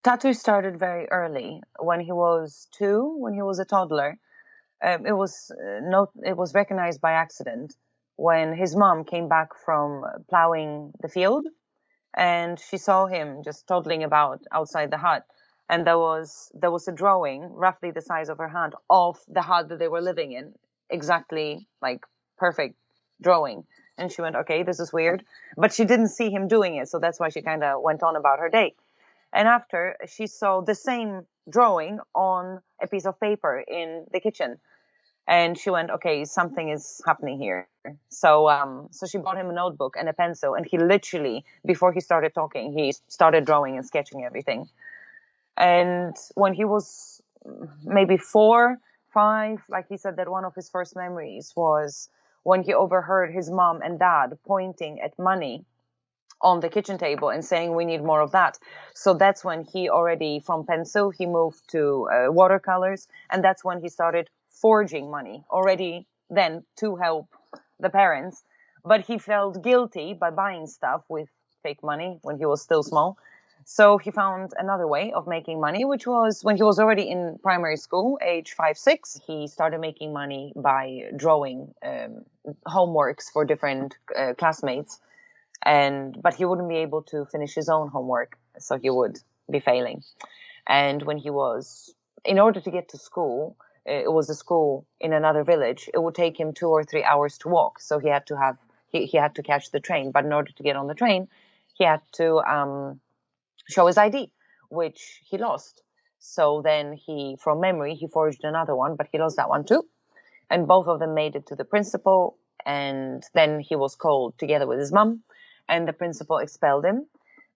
Tattoo started very early. When he was 2, when he was a toddler, it was recognized by accident when his mom came back from plowing the field, and she saw him just toddling about outside the hut, and there was a drawing roughly the size of her hand of the hut that they were living in, exactly like perfect drawing. And she went, okay, this is weird, but she didn't see him doing it, so that's why she kind of went on about her day. And after, she saw the same drawing on a piece of paper in the kitchen, and she went, okay, something is happening here. So she bought him a notebook and a pencil, and he literally, before he started talking, he started drawing and sketching everything. And when he was maybe 4, 5, like he said that one of his first memories was when he overheard his mom and dad pointing at money on the kitchen table and saying, we need more of that. So that's when he already, from pencil, he moved to watercolors, and that's when he started forging money already then to help the parents. But he felt guilty by buying stuff with fake money when he was still small. So he found another way of making money, which was when he was already in primary school, age 5, 6. He started making money by drawing homeworks for different classmates, but he wouldn't be able to finish his own homework, so he would be failing. And when he was, in order to get to school, it was a school in another village, it would take him 2 or 3 hours to walk, so he had to catch the train. But in order to get on the train, he had to show his ID, which he lost. So then from memory, he forged another one, but he lost that one too. And both of them made it to the principal, and then he was called together with his mom, and the principal expelled him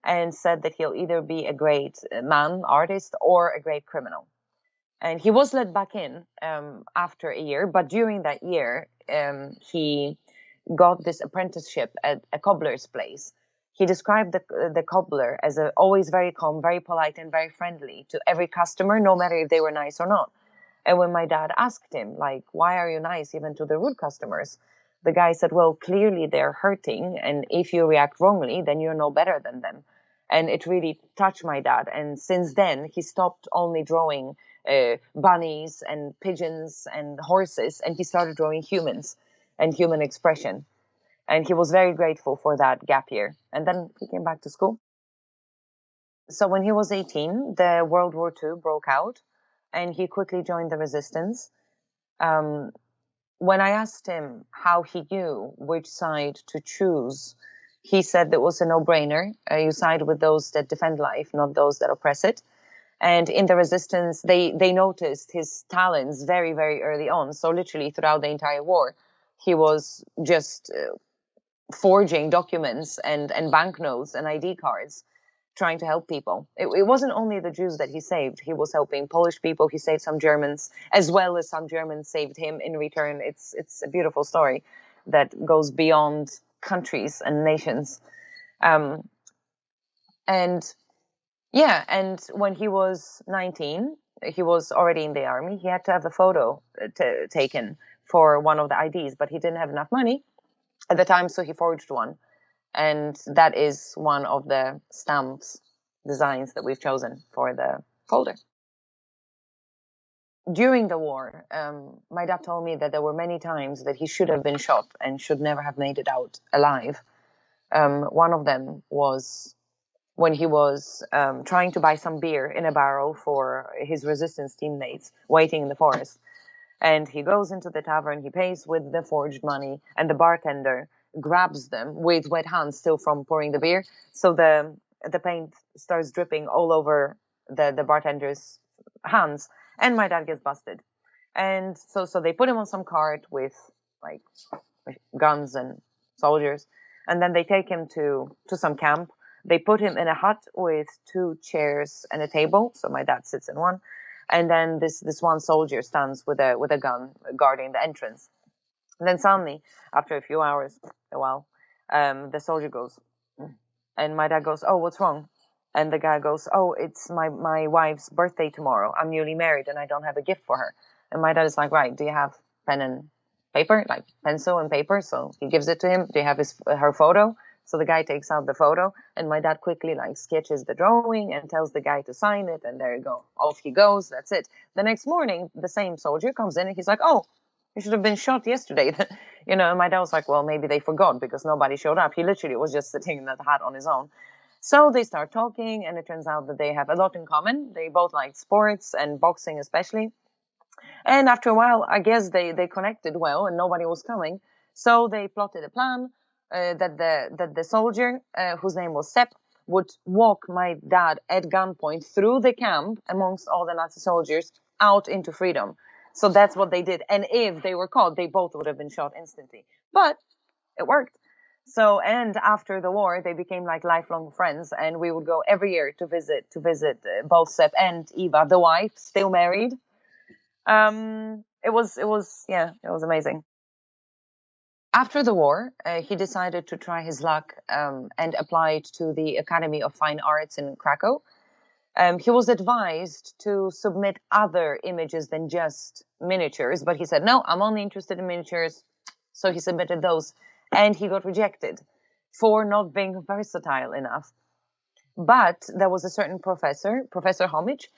and said that he'll either be a great artist, or a great criminal. And he was let back in after a year, but during that year, he got this apprenticeship at a cobbler's place. He described the cobbler as always very calm, very polite, and very friendly to every customer, no matter if they were nice or not. And when my dad asked him, like, why are you nice even to the rude customers? The guy said, well, clearly they're hurting, and if you react wrongly, then you're no better than them. And it really touched my dad. And since then, he stopped only drawing bunnies and pigeons and horses, and he started drawing humans and human expression. And he was very grateful for that gap year. And then he came back to school. So when he was 18, the World War II broke out, and he quickly joined the resistance. When I asked him how he knew which side to choose, he said that it was a no-brainer. You side with those that defend life, not those that oppress it. And in the resistance, they noticed his talents very, very early on. So literally throughout the entire war, he was just forging documents and banknotes and ID cards, trying to help people. It wasn't only the Jews that he saved. He was helping Polish people. He saved some Germans, as well as some Germans saved him in return. It's a beautiful story that goes beyond countries and nations. And yeah, and when he was 19, he was already in the army. He had to have a photo taken for one of the IDs, but he didn't have enough money at the time, so he forged one. And that is one of the stamps designs that we've chosen for the folder. During the war, my dad told me that there were many times that he should have been shot and should never have made it out alive. One of them was when he was trying to buy some beer in a barrel for his resistance teammates waiting in the forest. And he goes into the tavern, he pays with the forged money, and the bartender grabs them with wet hands still from pouring the beer. So the paint starts dripping all over the bartender's hands, and my dad gets busted. And so they put him on some cart with like guns and soldiers, and then they take him to some camp. They put him in a hut with 2 chairs and a table. So my dad sits in one, and then this one soldier stands with a gun guarding the entrance. And then suddenly, after a while, the soldier goes, and my dad goes, "Oh, what's wrong?" And the guy goes, "Oh, it's my wife's birthday tomorrow. I'm newly married and I don't have a gift for her." And my dad is like, "Right, do you have pen and paper, like pencil and paper?" So he gives it to him. "Do you have her photo?" So the guy takes out the photo, and my dad quickly like sketches the drawing and tells the guy to sign it, and there you go. Off he goes. That's it. The next morning, the same soldier comes in and he's like, "Oh, you should have been shot yesterday." And my dad was like, "Well, maybe they forgot because nobody showed up." He literally was just sitting in that hut on his own. So they start talking, and it turns out that they have a lot in common. They both like sports and boxing especially. And after a while, I guess they connected well, and nobody was coming. So they plotted a plan that the soldier, whose name was Sepp, would walk my dad at gunpoint through the camp amongst all the Nazi soldiers out into freedom. So that's what they did. And if they were caught, they both would have been shot instantly. But it worked. So, and after the war, they became like lifelong friends, and we would go every year to visit both Sepp and Eva, the wife, still married. It was amazing. After the war, he decided to try his luck and applied to the Academy of Fine Arts in Krakow. He was advised to submit other images than just miniatures, but he said, "No, I'm only interested in miniatures." So he submitted those, and he got rejected for not being versatile enough. But there was a certain professor, Professor Homich,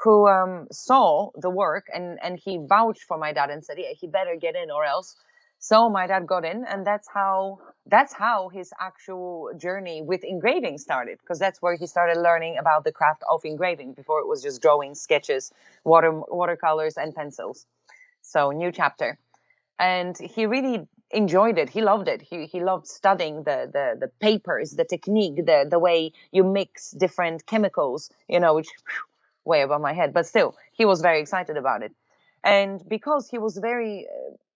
who saw the work, and he vouched for my dad and said, "Yeah, he better get in or else." So my dad got in, and that's how his actual journey with engraving started, because that's where he started learning about the craft of engraving. Before it was just drawing, sketches, watercolors, and pencils. So new chapter. And he really enjoyed it. He loved it. He loved studying the papers, the technique, the way you mix different chemicals, which way above my head, but still, he was very excited about it. And because he was very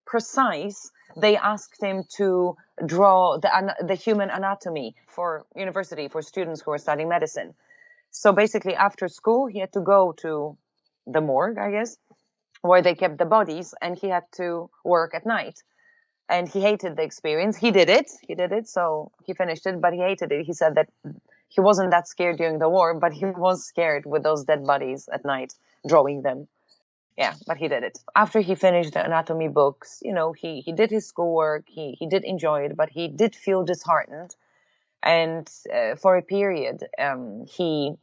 precise, they asked him to draw the human anatomy for university, for students who were studying medicine. So basically, after school, he had to go to the morgue, I guess, where they kept the bodies, and he had to work at night. And he hated the experience. He did it, so he finished it, but he hated it. He said that he wasn't that scared during the war, but he was scared with those dead bodies at night, drawing them. Yeah, but he did it. After he finished the anatomy books, he did his schoolwork, he did enjoy it, but he did feel disheartened. And for a period, he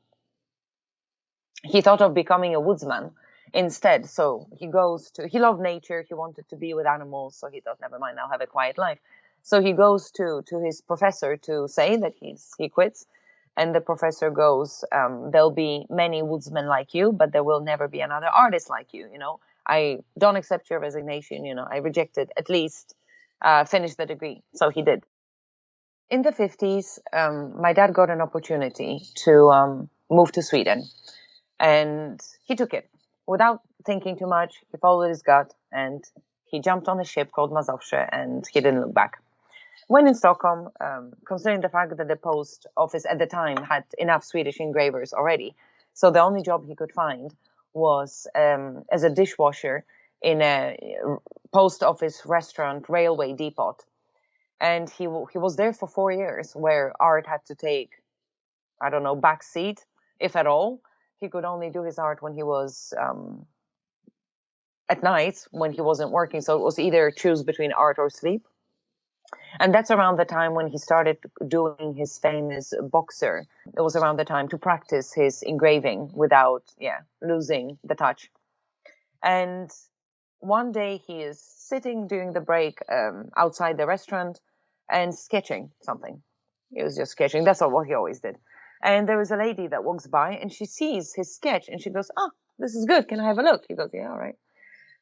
thought of becoming a woodsman instead. So he loved nature, he wanted to be with animals, so he thought, never mind, I'll have a quiet life. So he goes to his professor to say that he quits. And the professor goes, there'll be many woodsmen like you, but there will never be another artist like you. I don't accept your resignation. I reject it. At least finish the degree. So he did. In the 50s, my dad got an opportunity to move to Sweden, and he took it without thinking too much. He followed his gut, and he jumped on a ship called Mazowsze, and he didn't look back. When in Stockholm, considering the fact that the post office at the time had enough Swedish engravers already, so the only job he could find was as a dishwasher in a post office restaurant railway depot. And he was there for 4 years, where art had to take, I don't know, back seat, if at all. He could only do his art when he was at night, when he wasn't working. So it was either choose between art or sleep. And that's around the time when he started doing his famous boxer. It was around the time to practice his engraving without, losing the touch. And one day he is sitting during the break outside the restaurant and sketching something. He was just sketching. That's what he always did. And there was a lady that walks by, and she sees his sketch, and she goes, "Oh, this is good. Can I have a look?" He goes, "Yeah, all right."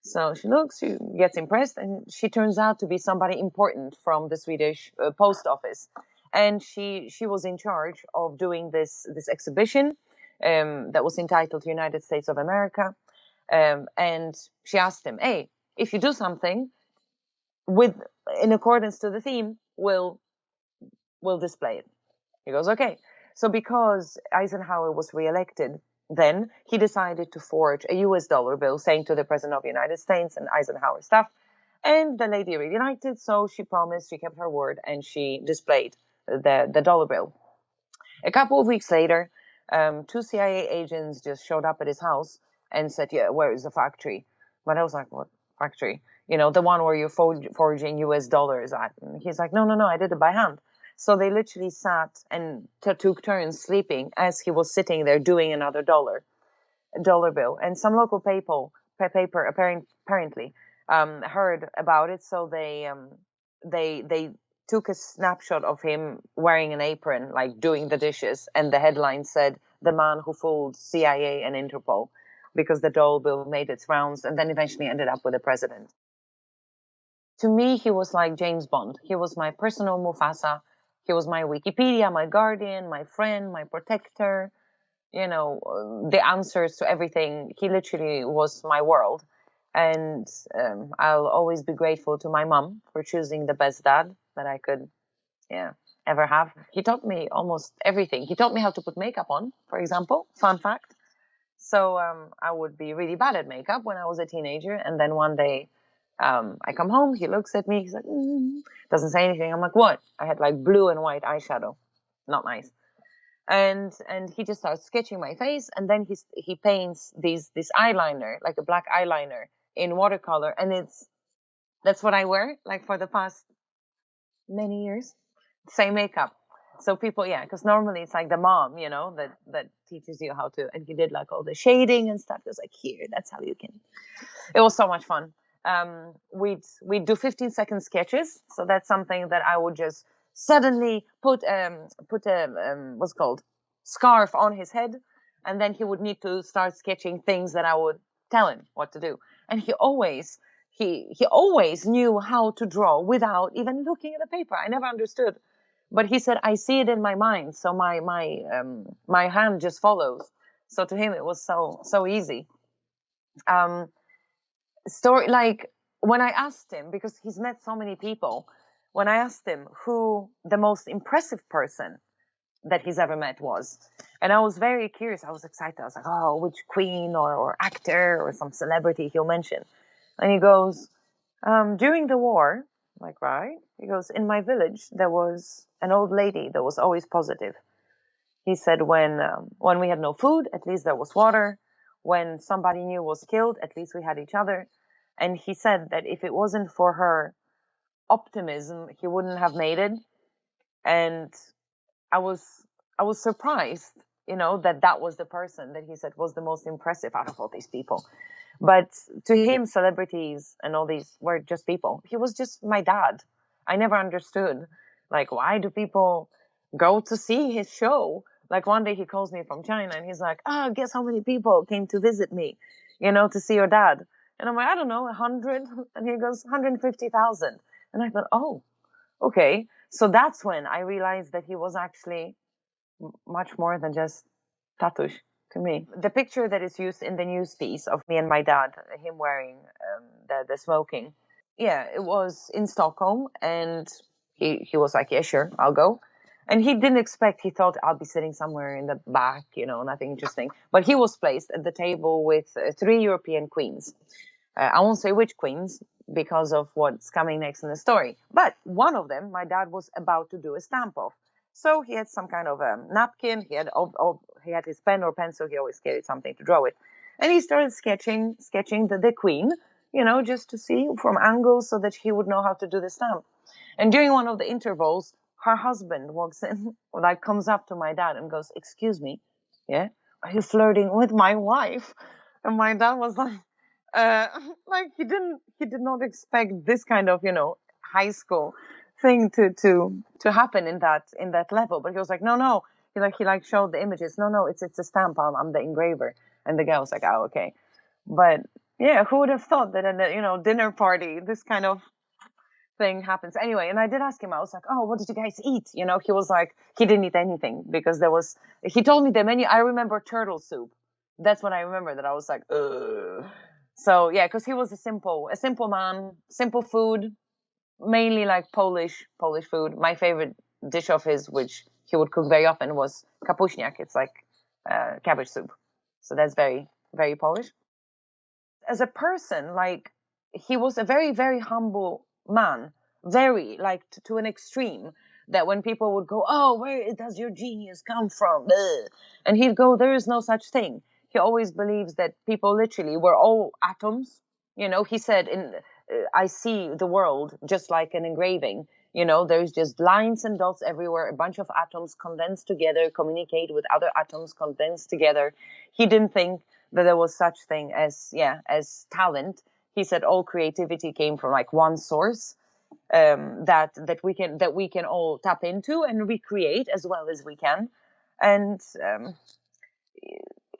So she looks, she gets impressed, and she turns out to be somebody important from the Swedish post office. And she was in charge of doing this exhibition that was entitled United States of America. And she asked him, "Hey, if you do something in accordance to the theme, we'll display it." He goes, "Okay." So because Eisenhower was reelected, then he decided to forge a US dollar bill saying to the President of the United States and Eisenhower stuff. And the lady really liked it, so she promised, she kept her word, and she displayed the dollar bill. A couple of weeks later, 2 CIA agents just showed up at his house and said, "Yeah, where is the factory?" But I was like, "What factory? The one where you're forging US dollars at?" And he's like, No, I did it by hand." So they literally sat and took turns sleeping as he was sitting there doing another dollar bill. And some local paper apparently heard about it, so they took a snapshot of him wearing an apron, like doing the dishes, and the headline said, "The man who fooled CIA and Interpol," because the dollar bill made its rounds and then eventually ended up with the president. To me, he was like James Bond. He was my personal Mufasa. He was my Wikipedia, my guardian, my friend, my protector, the answers to everything. He literally was my world. And I'll always be grateful to my mom for choosing the best dad that I could, ever have. He taught me almost everything. He taught me how to put makeup on, for example. Fun fact. So I would be really bad at makeup when I was a teenager. And then one day I come home, he looks at me, he's like, doesn't say anything. I'm like, what? I had like blue and white eyeshadow. Not nice. And he just starts sketching my face, and then he paints this eyeliner, like a black eyeliner in watercolor, and that's what I wear like for the past many years. Same makeup. So people, because normally it's like the mom, that teaches you how to, and he did like all the shading and stuff. It was like, here, that's how you can. It was so much fun. We'd do 15-second sketches. So that's something that I would just suddenly put a what's called scarf on his head, and then he would need to start sketching things that I would tell him what to do. And he always knew how to draw without even looking at the paper. I never understood, but he said, I see it in my mind, so my hand just follows. So to him it was so easy. Story, like when I asked him, because he's met so many people, when I asked him who the most impressive person that he's ever met was, and I was very curious, I was excited, I was like, oh, which queen or actor or some celebrity he'll mention. And he goes, during the war, I'm like, right? He goes, in my village there was an old lady that was always positive. He said, when we had no food, at least there was water. When somebody new was killed, at least we had each other. And he said that if it wasn't for her optimism, he wouldn't have made it. And I was surprised, that was the person that he said was the most impressive out of all these people. But to him, celebrities and all these were just people. He was just my dad. I never understood, like, why do people go to see his show? Like one day he calls me from China and he's like, guess how many people came to visit me, to see your dad? And I'm like, I don't know, 100? And he goes, 150,000. And I thought, oh, okay. So that's when I realized that he was actually much more than just Tatush to me. The picture that is used in the news piece of me and my dad, him wearing the smoking, it was in Stockholm, and he was like, yeah, sure, I'll go. And he didn't expect, he thought I'll be sitting somewhere in the back, nothing interesting. But he was placed at the table with 3 European queens. I won't say which queens because of what's coming next in the story. But one of them, my dad was about to do a stamp of. So he had some kind of a napkin. He had his pen or pencil. He always carried something to draw with. And he started sketching the queen, just to see from angles so that he would know how to do the stamp. And during one of the intervals, her husband walks in, like comes up to my dad and goes, excuse me, are you flirting with my wife? And my dad was like, like he did not expect this kind of, high school thing to happen in that level. But he was like, no. He showed the images. No, it's a stamp. I'm the engraver. And the guy was like, oh, okay. But yeah, who would have thought that at a, dinner party, this kind of thing happens anyway? And I did ask him, I was like, oh, what did you guys eat? He was like, he didn't eat anything because he told me the menu. I remember turtle soup. That's when I remember that I was like, ugh. So yeah, because he was a simple man, simple food, mainly like Polish food. My favorite dish of his, which he would cook very often, was kapuśniak. It's like cabbage soup. So that's very, very Polish. As a person, like, he was a very, very humble man, very, like, to an extreme, that when people would go, oh, where does your genius come from? Ugh. And he'd go, there is no such thing. He always believes that people literally were all atoms. He said, I see the world just like an engraving. There's just lines and dots everywhere, a bunch of atoms condensed together, communicate with other atoms condensed together. He didn't think that there was such thing as talent. He said all creativity came from like one source, that we can all tap into and recreate as well as we can. And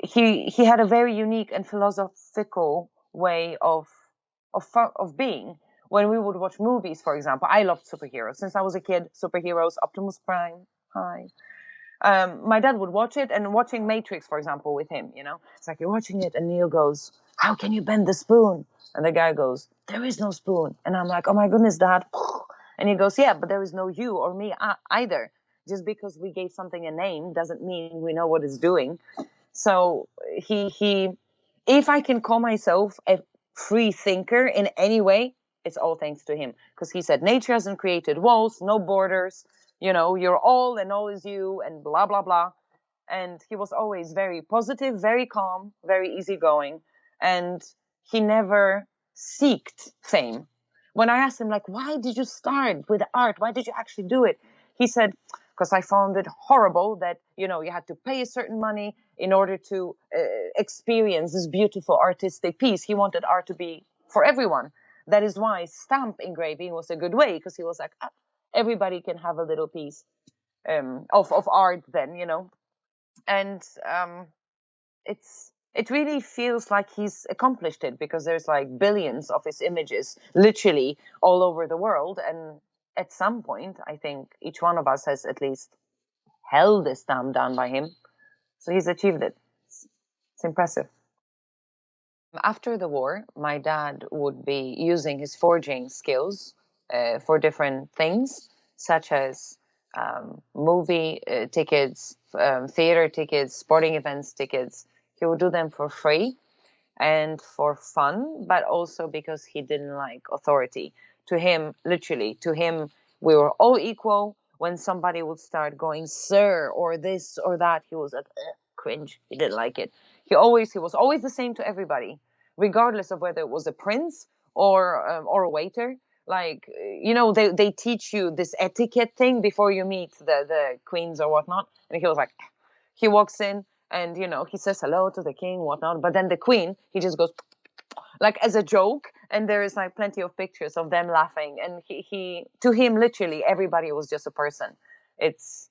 he had a very unique and philosophical way of being. When we would watch movies, for example, I loved superheroes since I was a kid. Superheroes, Optimus Prime, hi. My dad would watch it, and watching Matrix, for example, with him, it's like you're watching it, and Neo goes, "How can you bend the spoon?" And the guy goes, "There is no spoon." And I'm like, "Oh my goodness, Dad!" And he goes, "Yeah, but there is no you or me either. Just because we gave something a name doesn't mean we know what it's doing." So he, if I can call myself a free thinker in any way, it's all thanks to him, because he said nature hasn't created walls, no borders. You're all and all is you, and blah blah blah. And he was always very positive, very calm, very easygoing, and he never seeked fame. When I asked him, like, why did you start with art? Why did you actually do it? He said, because I found it horrible that, you had to pay a certain money in order to experience this beautiful artistic piece. He wanted art to be for everyone. That is why stamp engraving was a good way, because he was like, everybody can have a little piece of art then, And it really feels like he's accomplished it, because there's like billions of his images literally all over the world. And at some point, I think each one of us has at least held a stamp done by him. So he's achieved it. It's impressive. After the war, my dad would be using his forging skills for different things, such as movie tickets, theater tickets, sporting events tickets. He would do them for free and for fun, but also because he didn't like authority. To him, literally, we were all equal. When somebody would start going, "Sir," or this or that, he was like, cringe. He didn't like it. He was always the same to everybody, regardless of whether it was a prince or a waiter. Like, they teach you this etiquette thing before you meet the queens or whatnot. And he was like, he walks in and, he says hello to the king, whatnot. But then the queen, he just goes like as a joke. And there is like plenty of pictures of them laughing. And he to him, literally, everybody was just a person. It's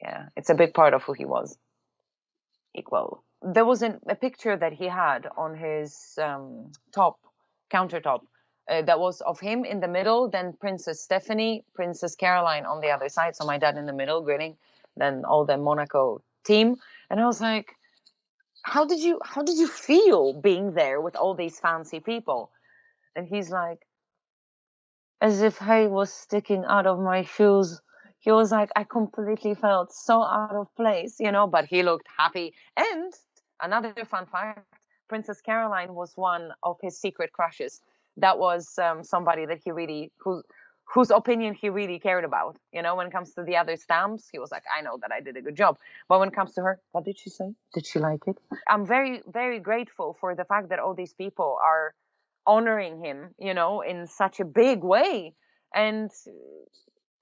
a big part of who he was. Equal. There was a picture that he had on his countertop, that was of him in the middle, then Princess Stephanie, Princess Caroline on the other side, so my dad in the middle grinning, then all the Monaco team. And I was like, how did you feel being there with all these fancy people? And he's like, as if hay was sticking out of my shoes. He was like, I completely felt so out of place, but he looked happy. And another fun fact, Princess Caroline was one of his secret crushes. That was somebody that whose opinion he really cared about. When it comes to the other stamps, he was like, I know that I did a good job. But when it comes to her, what did she say? Did she like it? I'm very, very grateful for the fact that all these people are honoring him, in such a big way. And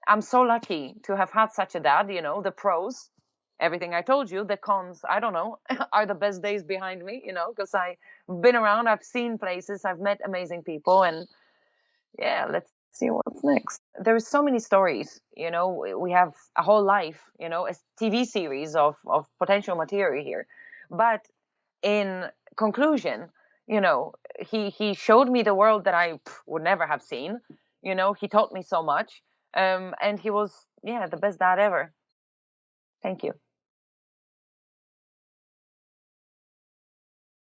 I'm so lucky to have had such a dad. The pros, everything I told you. The cons, I don't know, are the best days behind me, because I've been around, I've seen places, I've met amazing people, and let's see what's next. There's so many stories, we have a whole life, a TV series of potential material here. But in conclusion, he showed me the world that I would never have seen. He taught me so much. And he was, the best dad ever. Thank you.